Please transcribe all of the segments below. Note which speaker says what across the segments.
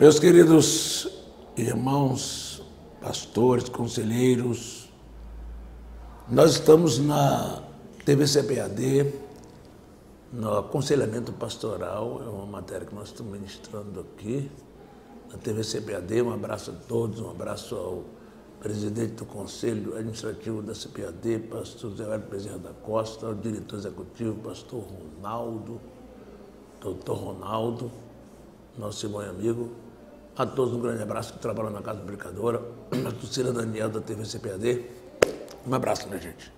Speaker 1: Meus queridos irmãos, pastores, conselheiros, nós estamos na TVCPAD, no aconselhamento pastoral, é uma matéria que nós estamos ministrando aqui, na TVCPAD. Um abraço a todos, um abraço ao presidente do Conselho Administrativo da CPAD, pastor Zé Bezerra da Costa, ao diretor executivo, pastor Ronaldo, doutor Ronaldo, nosso irmão e amigo. A todos um grande abraço que trabalham na Casa Publicadora, a Tucília Daniel da TVCPAD. Um abraço, minha gente.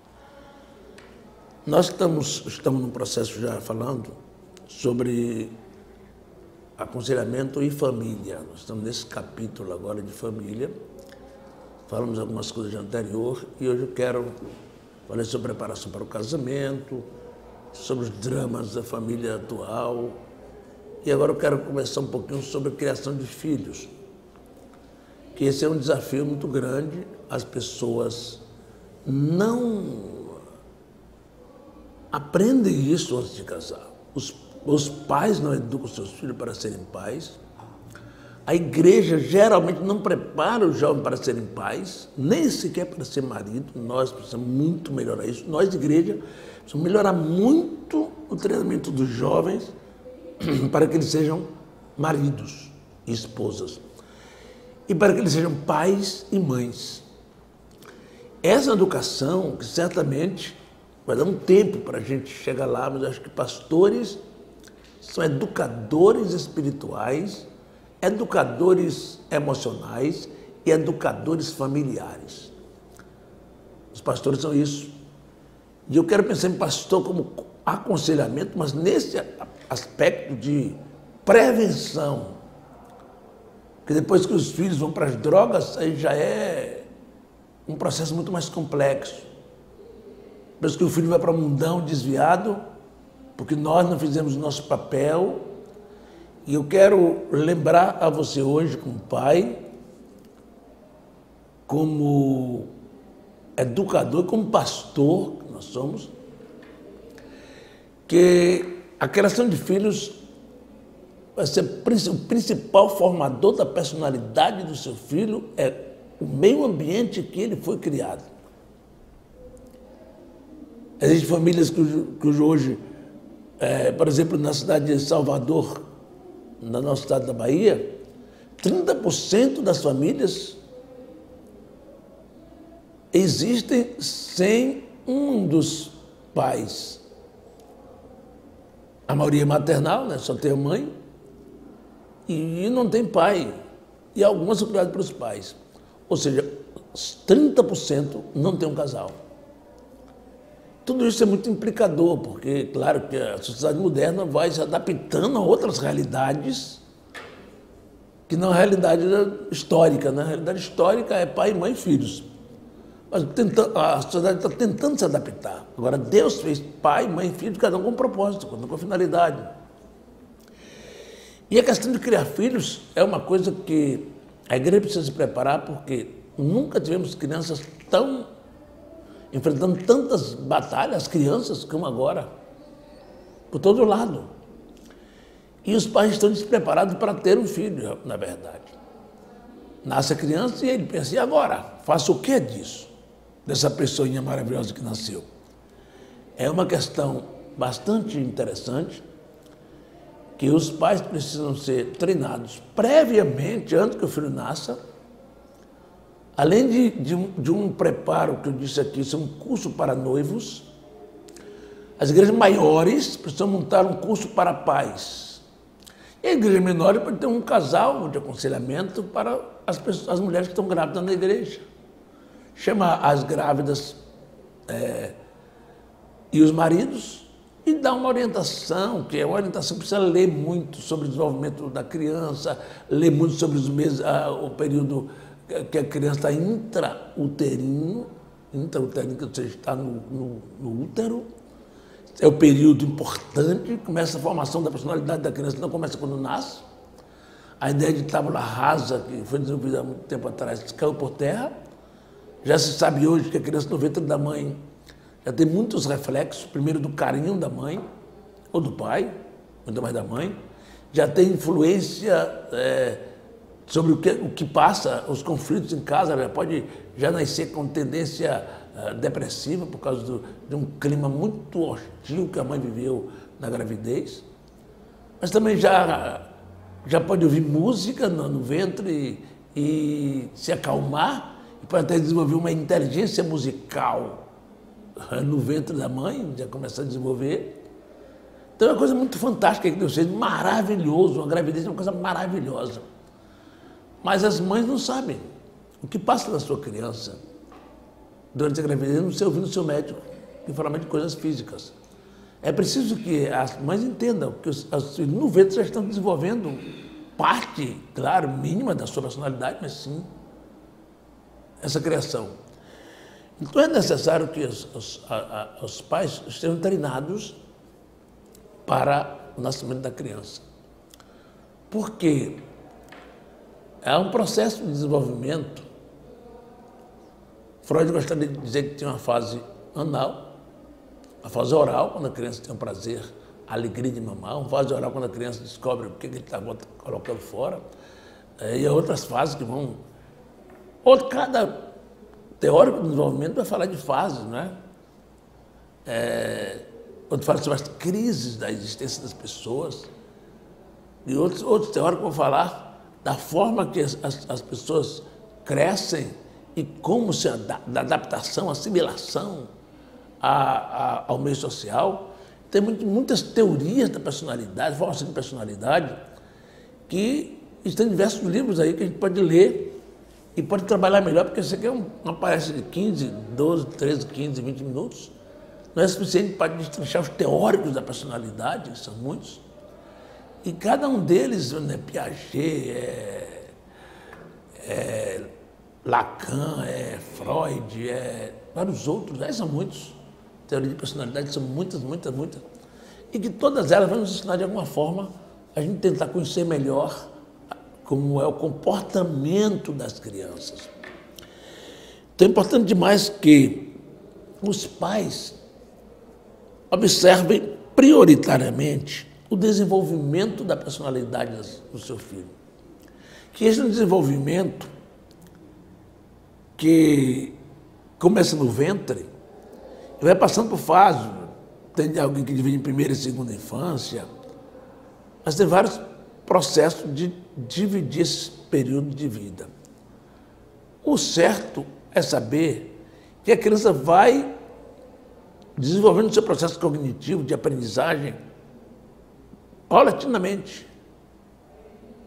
Speaker 1: Nós estamos num processo já falando sobre aconselhamento e família. Nós estamos nesse capítulo agora de família. Falamos algumas coisas de anterior e hoje eu quero falar sobre preparação para o casamento, sobre os dramas da família atual. E agora eu quero começar um pouquinho sobre a criação de filhos, que esse é um desafio muito grande. As pessoas não aprendem isso antes de casar. Os pais não educam seus filhos para serem pais. A igreja geralmente não prepara o jovem para serem pais, nem sequer para ser marido. Nós precisamos muito melhorar isso. Nós, igreja, precisamos melhorar muito o treinamento dos jovens para que eles sejam maridos e esposas e para que eles sejam pais e mães. Essa educação, que certamente vai dar um tempo para a gente chegar lá, mas eu acho que pastores são educadores espirituais, educadores emocionais e educadores familiares. Os pastores são isso. E eu quero pensar em pastor como aconselhamento, mas nesse aspecto de prevenção. Porque depois que os filhos vão para as drogas, aí já é um processo muito mais complexo. Depois que o filho vai para um mundão desviado, porque nós não fizemos o nosso papel. E eu quero lembrar a você hoje, como pai, como educador, como pastor que nós somos, que a criação de filhos vai ser o principal formador da personalidade do seu filho, é o meio ambiente que ele foi criado. Existem famílias que hoje, por exemplo, na cidade de Salvador, no nosso estado da Bahia, 30% das famílias existem sem um dos pais. A maioria é maternal, né? Só tem a mãe e não tem pai. E algumas são criadas pelos pais. Ou seja, 30% não tem um casal. Tudo isso é muito implicador, porque, claro, que a sociedade moderna vai se adaptando a outras realidades, que não é a realidade histórica, né? A realidade histórica é pai, mãe e filhos. Mas a sociedade está tentando se adaptar. Agora, Deus fez pai, mãe e filhos, cada um com um propósito, cada um com finalidade. E a questão de criar filhos é uma coisa que a igreja precisa se preparar, porque nunca tivemos crianças enfrentando tantas batalhas, crianças, como agora, por todo lado. E os pais estão despreparados para ter um filho, na verdade. Nasce a criança e ele pensa, e agora? Faço o que disso? Dessa pessoinha maravilhosa que nasceu. É uma questão bastante interessante, que os pais precisam ser treinados previamente, antes que o filho nasça. Além de um preparo, que eu disse aqui, isso é um curso para noivos, as igrejas maiores precisam montar um curso para pais. E a igreja menor pode ter um casal de aconselhamento para as mulheres que estão grávidas na igreja. Chama as grávidas e os maridos e dá uma orientação, que é uma orientação que precisa ler muito sobre o desenvolvimento da criança, ler muito sobre os meses, o período que a criança está intrauterino, que você está no útero. É o período importante, começa a formação da personalidade da criança, não começa quando nasce. A ideia de tábula rasa, que foi desenvolvida há muito tempo atrás, caiu por terra. Já se sabe hoje que a criança no ventre da mãe já tem muitos reflexos, primeiro do carinho da mãe, ou do pai, muito mais da mãe, já tem influência sobre o que passa, os conflitos em casa, ela pode já nascer com tendência depressiva por causa de um clima muito hostil que a mãe viveu na gravidez. Mas também já pode ouvir música no ventre e se acalmar, e pode até desenvolver uma inteligência musical no ventre da mãe, já começar a desenvolver. Então é uma coisa muito fantástica que Deus fez, maravilhoso, uma gravidez é uma coisa maravilhosa. Mas as mães não sabem o que passa na sua criança durante a gravidez, não sei ouvir no seu médico, principalmente de coisas físicas. É preciso que as mães entendam que os filhos no ventre já estão desenvolvendo parte, claro, mínima da sua personalidade, mas sim essa criação. Então é necessário que os pais estejam treinados para o nascimento da criança. Porque é um processo de desenvolvimento. Freud gostaria de dizer que tinha uma fase anal, a fase oral, quando a criança tem um prazer, a alegria de mamar, uma fase oral quando a criança descobre o que ele está colocando fora, e outras fases que vão... Cada teórico do desenvolvimento vai falar de fases, não é? Quando fala sobre as crises da existência das pessoas, e outros teóricos vão falar da forma que as pessoas crescem e como se da adaptação, assimilação ao meio social. Tem muitas teorias da personalidade, formação de personalidade, que estão em diversos livros aí que a gente pode ler e pode trabalhar melhor, porque isso aqui é uma palestra de 15, 12, 13, 15, 20 minutos. Não é suficiente para destrinchar os teóricos da personalidade, que são muitos. E cada um deles, né, Piaget, Lacan, Freud, vários outros, aí são muitos. Teoria de personalidade são muitas. E que todas elas vão nos ensinar de alguma forma a gente tentar conhecer melhor como é o comportamento das crianças. Então é importante demais que os pais observem prioritariamente o desenvolvimento da personalidade do seu filho. Que esse desenvolvimento que começa no ventre e vai passando por fases. Tem alguém que divide em primeira e segunda infância, mas tem vários processos de dividir esse período de vida. O certo é saber que a criança vai desenvolvendo o seu processo cognitivo de aprendizagem paulatinamente.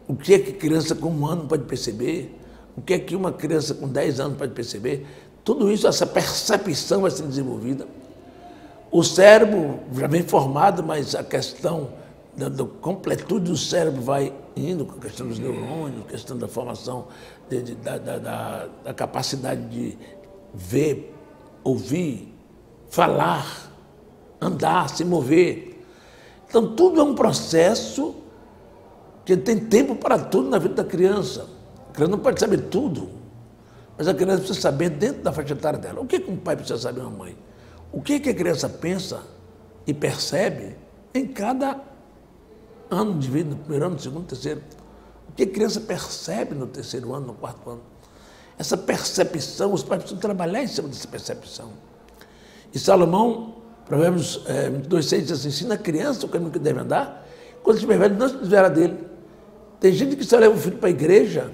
Speaker 1: O que é que criança com 1 ano pode perceber? O que é que uma criança com 10 anos pode perceber? Tudo isso, essa percepção vai ser desenvolvida. O cérebro já vem formado, mas a questão da completude do cérebro vai indo com a questão dos neurônios, a questão da formação, da capacidade de ver, ouvir, falar, andar, se mover. Então, tudo é um processo que tem tempo para tudo na vida da criança. A criança não pode saber tudo, mas a criança precisa saber dentro da faixa etária dela. O que um pai precisa saber, uma mãe? O que a criança pensa e percebe em cada ano de vida, no primeiro ano, no segundo, no terceiro. O que a criança percebe no terceiro ano, no quarto ano. Essa percepção, os pais precisam trabalhar em cima dessa percepção. E Salomão, Provérbios 22:6, diz assim: ensina a criança o caminho que deve andar, quando estiver velho, não se desviará dele. Tem gente que só leva o filho para a igreja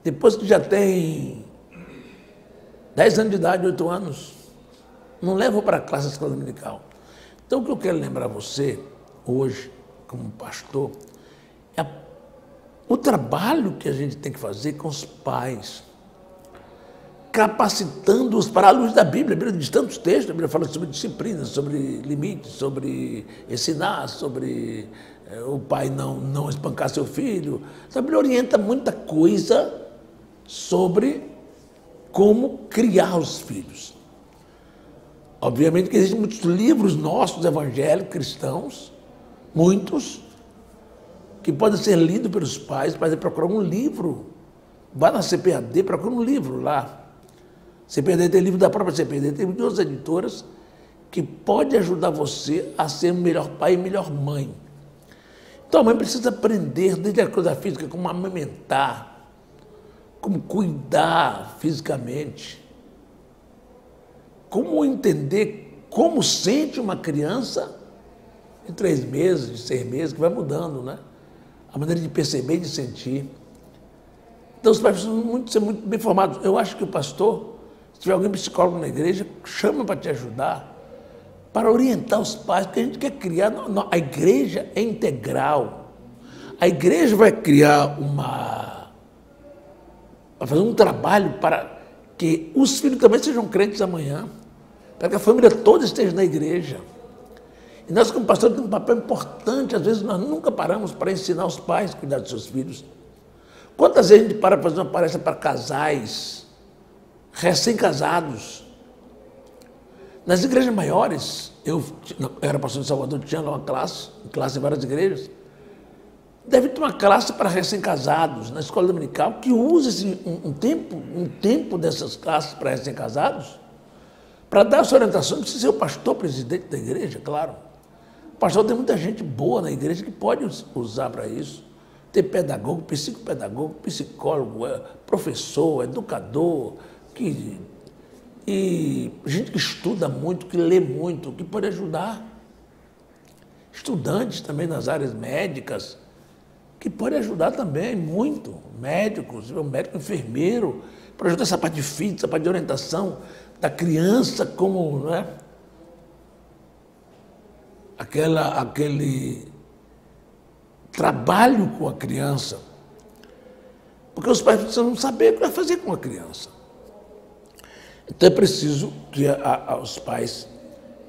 Speaker 1: depois que já tem 10 anos de idade, 8 anos. Não leva para a classe escola dominical. Então, o que eu quero lembrar você, hoje, como pastor, é o trabalho que a gente tem que fazer com os pais, capacitando-os para a luz da Bíblia. A Bíblia diz tantos textos, a Bíblia fala sobre disciplina, sobre limites, sobre ensinar, sobre o pai não espancar seu filho. A Bíblia orienta muita coisa sobre como criar os filhos. Obviamente que existem muitos livros nossos, evangélicos, cristãos, muitos, que podem ser lidos pelos pais, para procurar um livro. Vá na CPAD, procura um livro lá. CPAD tem livro da própria CPAD, tem de outras editoras, que pode ajudar você a ser um melhor pai e melhor mãe. Então a mãe precisa aprender, desde a coisa física, como amamentar, como cuidar fisicamente, como entender como sente uma criança de 3 meses, de 6 meses, que vai mudando, né? A maneira de perceber e de sentir. Então, os pais precisam ser muito bem formados. Eu acho que o pastor, se tiver alguém psicólogo na igreja, chama para te ajudar, para orientar os pais, porque a gente quer criar. A igreja é integral. A igreja vai criar vai fazer um trabalho para que os filhos também sejam crentes amanhã, para que a família toda esteja na igreja. E nós, como pastores, temos um papel importante. Às vezes, nós nunca paramos para ensinar os pais a cuidar dos seus filhos. Quantas vezes a gente para fazer uma palestra para casais recém-casados? Nas igrejas maiores, eu era pastor de Salvador, tinha lá uma classe em várias igrejas. Deve ter uma classe para recém-casados, na escola dominical, que usa um tempo dessas classes para recém-casados, para dar essa orientação. Precisa ser o pastor presidente da igreja, claro. O pastor tem muita gente boa na igreja que pode usar para isso. Tem pedagogo, psicopedagogo, psicólogo, professor, educador, e gente que estuda muito, que lê muito, que pode ajudar. Estudantes também nas áreas médicas, que pode ajudar também muito. Médicos, médico, enfermeiro, para ajudar essa parte de física, essa parte de orientação da criança, como, não é? Aquele trabalho com a criança. Porque os pais precisam saber o que vai fazer com a criança. Então é preciso que os pais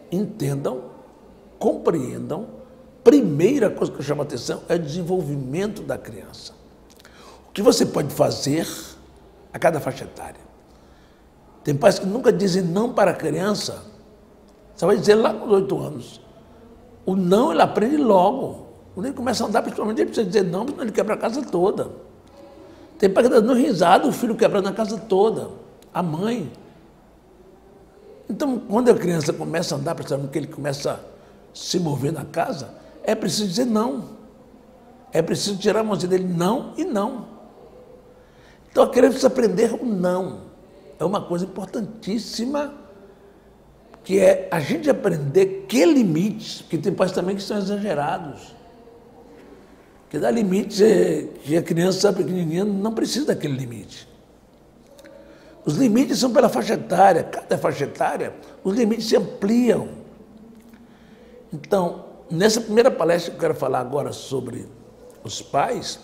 Speaker 1: entendam, compreendam. Primeira coisa que eu chamo a atenção é o desenvolvimento da criança. O que você pode fazer a cada faixa etária. Tem pais que nunca dizem não para a criança. Você vai dizer lá com 8 anos. O não ele aprende logo. Quando ele começa a andar, principalmente, ele precisa dizer não, senão ele quebra a casa toda. Tem pai que está dando risada, o filho quebrando a casa toda. A mãe. Então, quando a criança começa a andar, principalmente que ele começa a se mover na casa, é preciso dizer não. É preciso tirar a mãozinha dele não e não. Então, a criança precisa aprender o não. É uma coisa importantíssima, que é a gente aprender que limites, porque tem pais também que são exagerados. Que dá limites, que a criança pequenininha não precisa daquele limite. Os limites são pela faixa etária, cada faixa etária, os limites se ampliam. Então, nessa primeira palestra que eu quero falar agora sobre os pais,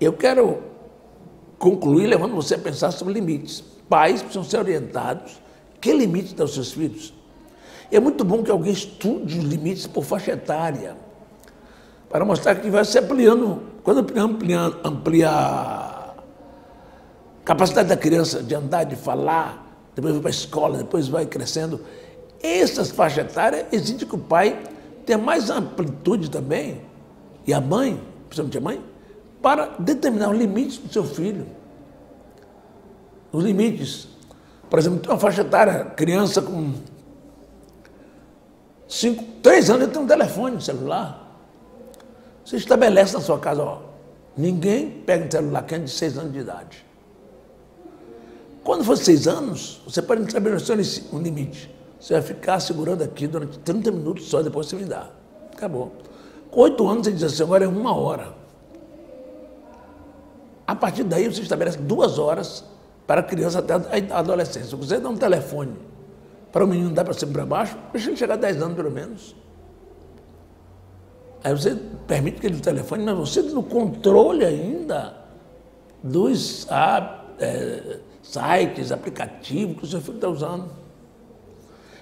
Speaker 1: eu quero concluir levando você a pensar sobre limites. Pais precisam ser orientados. Que limites dão aos seus filhos? E é muito bom que alguém estude os limites por faixa etária, para mostrar que vai se ampliando. Quando amplia a capacidade da criança de andar, de falar, depois vai para a escola, depois vai crescendo. Essas faixas etárias exigem que o pai tenha mais amplitude também, e a mãe, principalmente a mãe, para determinar os limites do seu filho. Os limites. Por exemplo, tem uma faixa etária, criança com 3 anos, ele tem um telefone celular. Você estabelece na sua casa, ó, ninguém pega um celular que é de 6 anos de idade. Quando for 6 anos, você pode estabelecer um limite. Você vai ficar segurando aqui durante 30 minutos só, depois você me dá. Acabou. Com 8 anos, você diz assim, agora é 1 hora. A partir daí, você estabelece 2 horas para a criança até a adolescência. Se você dá um telefone para o menino dar para cima e para baixo, deixa ele chegar a 10 anos, pelo menos. Aí você permite que ele use o telefone, mas você no controle ainda dos sites, aplicativos que o seu filho está usando.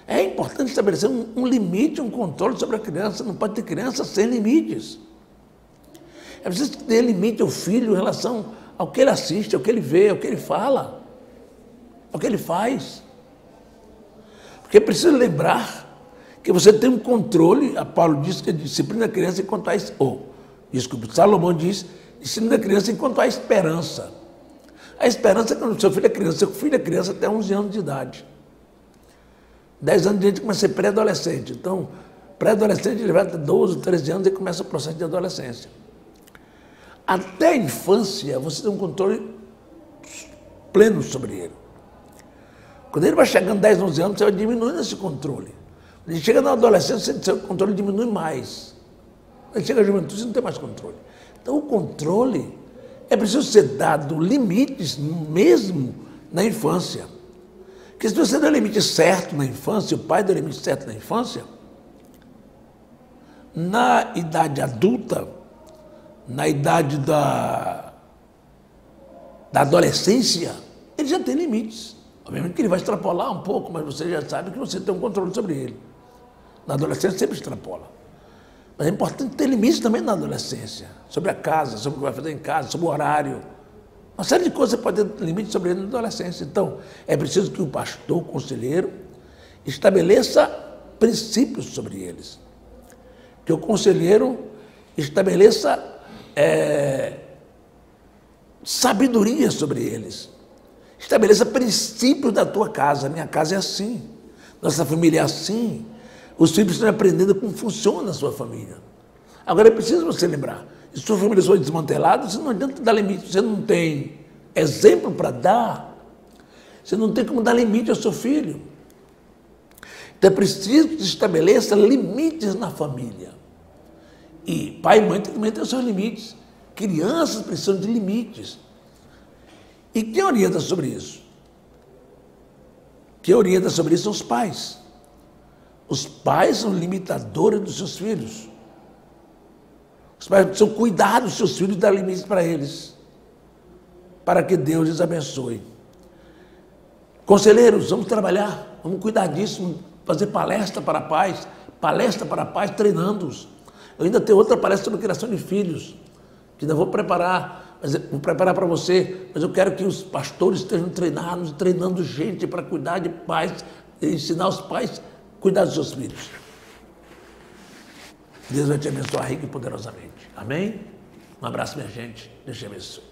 Speaker 1: É importante estabelecer um limite, um controle sobre a criança. Não pode ter criança sem limites. É preciso ter limite ao filho em relação ao que ele assiste, ao que ele vê, ao que ele fala, ao que ele faz. Porque é preciso lembrar que você tem um controle. A Paulo diz que a disciplina da criança enquanto há... Salomão diz, disciplina da criança enquanto há esperança. A esperança é quando o seu filho é criança. Seu filho é criança até 11 anos de idade. 10 anos de idade começa a ser pré-adolescente. Então, pré-adolescente, ele vai até 12, 13 anos e começa o processo de adolescência. Até a infância, você tem um controle pleno sobre ele. Quando ele vai chegando 10, 11 anos, você vai diminuindo esse controle. Quando ele chega na adolescência, seu controle diminui mais. Quando ele chega à juventude, você não tem mais controle. Então, o controle é preciso ser dado limites mesmo na infância. Porque se você dá o limite certo na infância, o pai dá o limite certo na infância, na idade adulta, na idade da adolescência, ele já tem limites. Obviamente que ele vai extrapolar um pouco, mas você já sabe que você tem um controle sobre ele. Na adolescência sempre extrapola. Mas é importante ter limites também na adolescência, sobre a casa, sobre o que vai fazer em casa, sobre o horário. Uma série de coisas você pode ter limites sobre ele na adolescência. Então, é preciso que o pastor, o conselheiro, estabeleça princípios sobre eles. Que o conselheiro estabeleça sabedoria sobre eles. Estabeleça princípios da tua casa. Minha casa é assim, nossa família é assim. Os filhos estão aprendendo como funciona a sua família. Agora é preciso você lembrar, se sua família foi desmantelada, você não adianta dar limite, você não tem exemplo para dar, você não tem como dar limite ao seu filho. Então é preciso que se estabeleça limites na família. E pai e mãe também têm os seus limites. Crianças precisam de limites. E quem orienta sobre isso? Quem orienta sobre isso são os pais. Os pais são limitadores dos seus filhos. Os pais precisam cuidar dos seus filhos e dar limites para eles, para que Deus os abençoe. Conselheiros, vamos trabalhar, vamos cuidar disso, vamos fazer palestra para pais, treinando-os. Eu ainda tenho outra palestra sobre criação de filhos, que ainda vou preparar para você, mas eu quero que os pastores estejam treinados, treinando gente para cuidar de pais, ensinar os pais a cuidar dos seus filhos. Deus vai te abençoar rico e poderosamente. Amém? Um abraço, minha gente. Deus te abençoe.